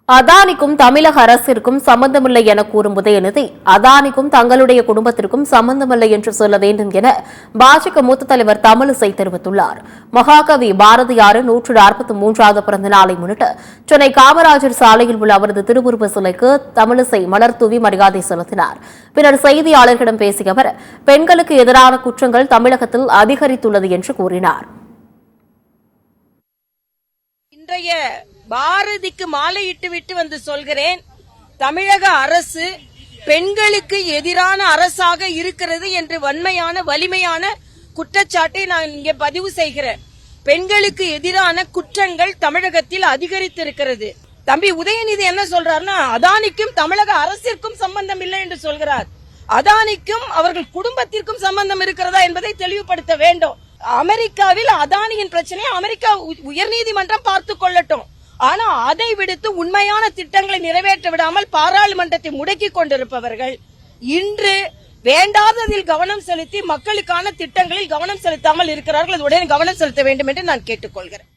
அதானிக்கும் தமிழக அரசிற்கும் சம்பந்தமில்லை என கூறும் உதயநிதி, அதானிக்கும் தங்களுடைய குடும்பத்திற்கும் சம்பந்தமில்லை என்று சொல்ல வேண்டும் என பாஜக மூத்த தலைவர் தமிழிசை தெரிவித்துள்ளார். மகாகவி பாரதியாரின் 143வது பிறந்த நாளை முன்னிட்டு சென்னை காமராஜர் சாலையில் உள்ள அவரது திருவுருவ சிலைக்கு தமிழிசை மலர் தூவி மரியாதை செலுத்தினார். பின்னர் செய்தியாளர்களிடம் பேசிய அவர், பெண்களுக்கு எதிரான குற்றங்கள் தமிழகத்தில் அதிகரித்துள்ளது என்று கூறினார். இன்றைய பாரதிக்கு மாலையிட்டு விட்டு வந்து சொல்கிறேன், தமிழக அரசு பெண்களுக்கு எதிரான அரசாக இருக்கிறது என்று வன்மையான வலிமையான குற்றச்சாட்டை நான் இங்கே பதிவு செய்கிறேன். பெண்களுக்கு எதிரான குற்றங்கள் தமிழகத்தில் அதிகரித்திருக்கிறது. தம்பி உதயநிதி என்ன சொல்றாருன்னா, அதானிக்கும் தமிழக அரசிற்கும் சம்பந்தம் இல்லை என்று சொல்கிறார். அதானிக்கும் அவர்கள் குடும்பத்திற்கும் சம்பந்தம் இருக்கிறதா என்பதை தெளிவுபடுத்த வேண்டும். அமெரிக்காவில் அதானியின் பிரச்சனையை அமெரிக்கா உயர்நீதிமன்றம் பார்த்துக் கொள்ளட்டும். ஆனா அதை விடுத்து உண்மையான திட்டங்களை நிறைவேற்ற விடாமல் பாராளுமன்றத்தை முடக்கிக் கொண்டிருப்பவர்கள் இன்று வேண்டாததில் கவனம் செலுத்தி மக்களுக்கான திட்டங்களில் கவனம் செலுத்தாமல் இருக்கிறார்கள். உடனே கவனம் செலுத்த வேண்டும் என்று நான் கேட்டுக்கொள்கிறேன்.